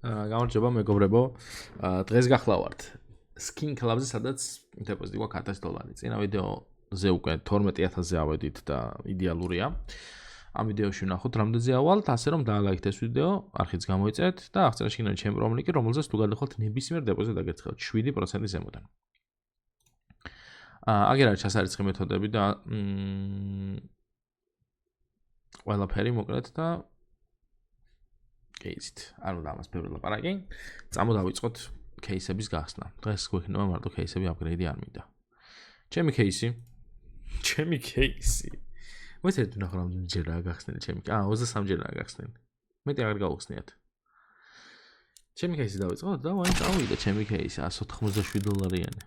გამარჯობა მეგობრებო. დღეს გახლავართ Skin Club-ზე, სადაც დეპოზიტი გვაქვს $1000. წინა ვიდეოზე უკვე 12000-ზე ავედით და იდეალურია. ამ ვიდეოში ვნახოთ რამდენზე ავალთ, ასე რომ დაალაიქეთ ეს ვიდეო, არხიც გამოიწერეთ და აღწერაში იქნება ჩემი პრომლინკი, რომელზეც თუ გადახვალთ ნებისმიერ დეპოზიტს დაგერცხებთ 7% ზემოდან. აგერ არის ჩასარიცხი მეთოდები და ყველაფერი მოკლედ და кейსით. არ უნდა ამას ბევრი ლაპარაკი. წამოდავიწყოთ кейსების გახსნა. დღეს გვექნება მარტო кейსები, აპგრეიდი არ მინდა. ჩემი кейსი. მოიცეთ ნახო რამდენი ჯერაა გახსნილი ჩემი. 23 ჯერაა გახსნილი. მეტი აღარ გავხსნიათ. ჩემი кейსი დავიწყოთ და ვაი წავიდა ჩემი кейსი $187.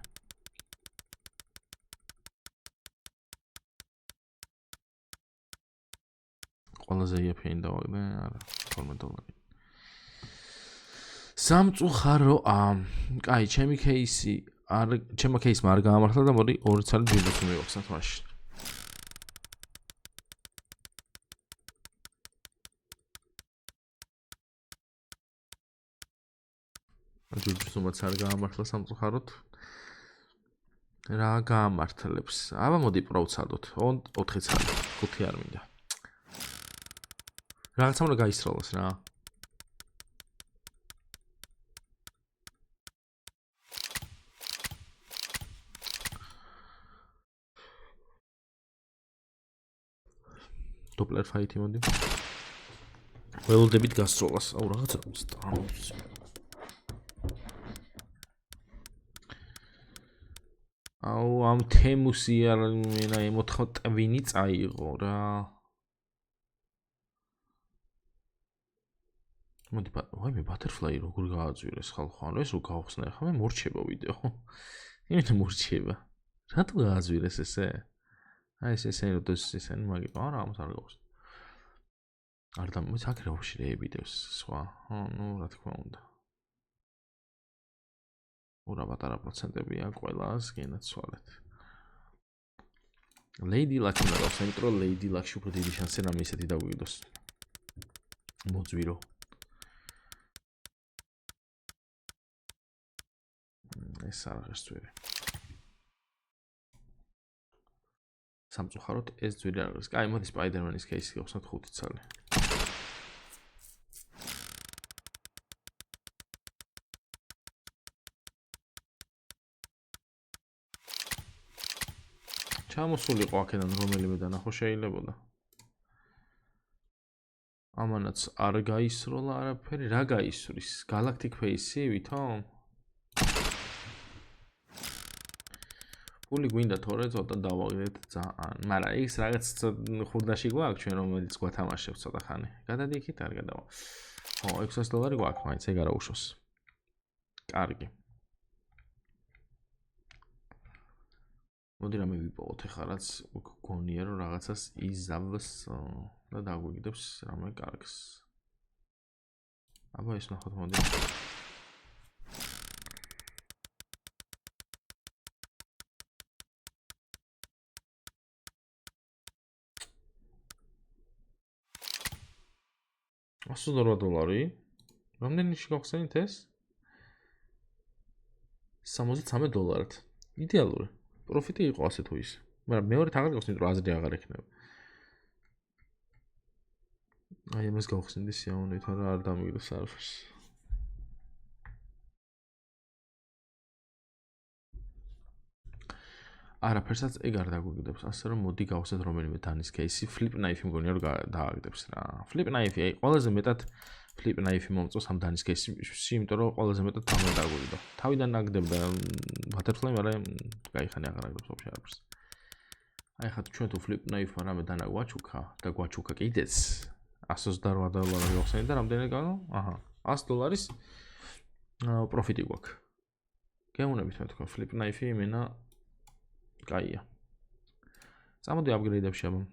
ყველაზე იაფიანი დავაგდე, არა, $12. სამწუხარო, კაი, ჩემი кейსი ჩემო кейსმა არ გაამართლა და მოდი 2 წელი ჯიბს მივახსნათ მაშინ. ჯიბს უმაც არ გაამართლა სამწუხაროდ. რა გაამართლებს? აბა მოდი პროვცადოთ. 4 წელი, 5 არ მინდა. რაღაცა უნდა გაისროლოს რა. Doppler fight-ი მოდი. ველოდებით გასროლას. რაღაცა სტამბს. ამ თემუსი არ მენა ემოთხო ტვინი წაიღო რა. მოდი ვაიმე ბატერფლაი როგორ გააძვირეს ხალხო, ანუ ეს რო გავხსნა ახლა მე მორჩება ვიდეო. იმით მორჩება. რატო გააძვირეს ესე? ესე ისენი მაგიტო არა ამას არ გავხსნა. არ დამოც აქ რა ვშრეებიდებს სხვა. ნუ რა თქმა უნდა. ორა პატარა პროცენტებია ყველას გენაცვალეთ. Lady Luck უნდა გავხსნით, რომ Lady Luck-ში უფრო დიდი შანსი რამე ისეთი დაგვიგდოს. მოძვირო. ეს არ აღარ ძვირი. სამწუხაროდ ეს ძვირი არ არის. კაი, მოდი Spider-Man-ის кейსი გავხსნათ 5 წელი. ჩამოსულიყო აქედან რომელიმე დანახო შეიძლებოდა. ამანაც არ გაისროლა არაფერი, რა გაისვრის? Galactic Face-ი ვითომ? ფული გვინდა თორე ცოტა დავაგდეთ ძალიან. მაგრამ ის რაღაც ხურდაში გვაქვს ჩვენ რომელიც გვათამაშებს ცოტა ხანი. გადადიქით არ გადავა. ხო, $600 გვაქვს, მაინც ეგ არა უშოს. კარგი. მოდი რამე ვიპოვოთ ახლა რაც გონია რომ რაღაცას იზავს და დაგვიგდებს რამე კარგს. აბა ეს ნახოთ მოდი. $108. რამდენში გავხსენით ეს? $63. იდეალური. პროფიტი იყო ასე თუ ის. მაგრამ მეორედ აღარ გავხსნით რომ აზრი აღარ ექნება. აი ამას გავხსნით სიამოვნებით, მაგრამ არ დამიგდოს არაფერს. არაფერსაც ეგ არ დაგვიგდებს, ასე რომ მოდი გავხსნათ რომელიმე დანის кейსი, Flip Knife მგონია რომ დააგდებს რა. Flip Knife, აი ყველაზე მეტად Flip Knife მომწონს ამ დანის кейსი, იმიტომ რომ ყველაზე მეტად თამარ დაგვიგდო. თავიდან აგდებდა Butterfly, მაგრამ გაიხანი აღარ აგდებს ვაფშე არაფერს. აი ხა ჩვენ თუ Flip Knife-მა რამე დანა გვაჩუქა და გვაჩუქა კიდეც $128 გავხსენით და რამდენი გავა? აჰა, $100 პროფიტი გვაქვს. გეუნებით მე თქვა Flip Knife-ი იმენა კაია. წამოდი აპგრეიდებში აბა.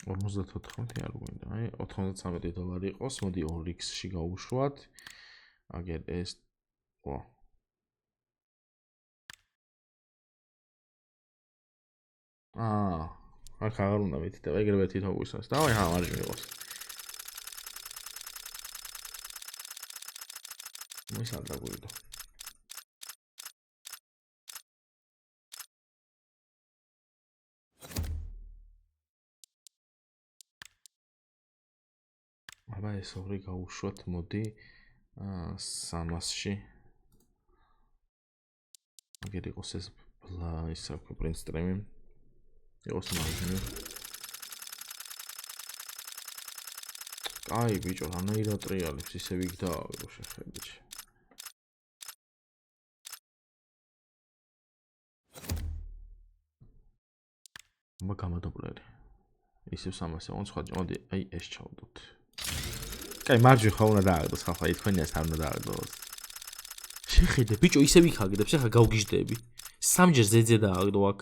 $54 არ გვინდა. აი $93 იყოს, მოდი 2x-ში გავუშვათ. აგერ ეს ვა აქ აღარ უნდა მითითება, ეგრევე თვითონ გვისვას. დავაი, მარჯვნივ იყოს. მოისალ დაგვიდო. აბა ეს ორი გავუშვათ, მოდი 300-ში. აგერ იყოს ეს ის აქვს print stream-ი. იყოს მარჯვნივ. აი ბიჭო, რანაირად ტრიალებს, ისე ვიგ დააგრო შეხედეთ. გამადობლერი. ისევ 300 ოღონდ სხვა მოდი აი ეს ჩავდოთ. კაი, მარჯვი ხო უნდა დააგდოს ხალხა, თქვენიას არ უნდა დააგდოს. შეხედე, ბიჭო, ისე ვიქაგდებს, ახლა გავგიჟდები. 3-ჯერ ზეძე დააგდო აქ.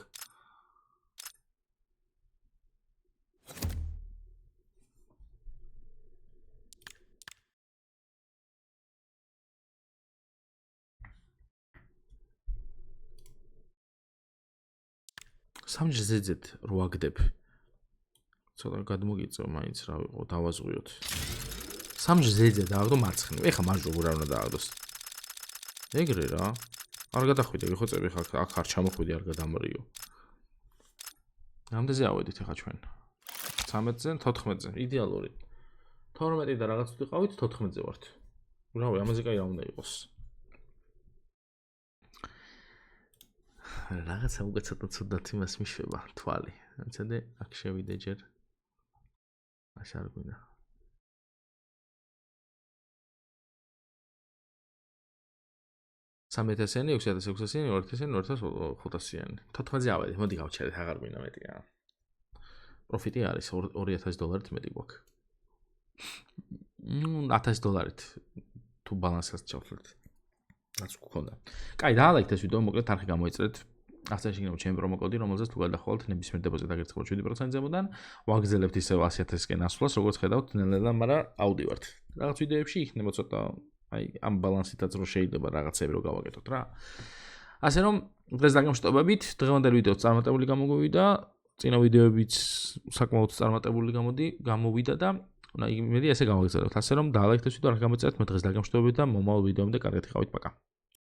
სამჯერ ზეძეთ რო აგდებ. ცოტა გადმოგიწევ მაინც რა ვიყო, დავაზღვიოთ. 3ჯერ ზეძე დააგდო მარცხნივ. ეხა მარჯვ როგორ არ უნდა დააგდოს. ეგრე რა. არ გადახვიდე, ვიხოცები ხარ, აქ არ ჩამოხვიდე, არ გადამრიო. რამდენზე ავედით ეხა ჩვენ? 13-ზე, 14-ზე, იდეალური. 12 და რაღაც ვიყავით, 14-ზე ვართ. რავი, ამაზე კაი რა უნდა იყოს. რაღაცა უკვე ცოტა იმას მიშვება თვალი. ამცადე აქ შევიდე ჯერ. ასე არ გვინდა. სამეთასიანი, 6600-იანი, 2000-იანი, 2500-იანი. 14-ზე ავედი, მოდი გავჩერეთ, აღარ გვინდა მეტია. პროფიტი არის $2000 მეტი გვაქვს. $1000 თუ ბალანსს ჩავთვლით. რაც გქონდა. კაი, დაალაიქეთ ეს ვიდეო, მოკლედ არხი გამოიწერეთ. ასე შეგნებთ ჩემი პრომო კოდი, რომელზეც თუ გადახვალთ ნებისმიერ დებოზიტს აგერცხებათ 7% ზემოდან, ვაგრძელებთ ისევ 100,000-ისკენ ასვლას, როგორც ხედავთ, ნელ-ნელა, მაგრამ აუდივართ. რაღაც ვიდეოებში იქნება ცოტა აი ამ ბალანსითაც რო შეიძლება რაღაცები რო გავაკეთოთ რა. ასე რომ დღეს დაგემშვიდობებით, დღევანდელ ვიდეოც წარმატებული გამოგვივიდა, წინა ვიდეოებიც საკმაოდ წარმატებული გამოვიდა და იმედი ესე გავაგრძელებთ. ასე რომ დაალაიქეთ ეს ვიდეო, არხი გამოიწერეთ, მე დღეს დაგემშვიდობებით და მომავალ ვიდეომდე კარგად იყავით, პაკა.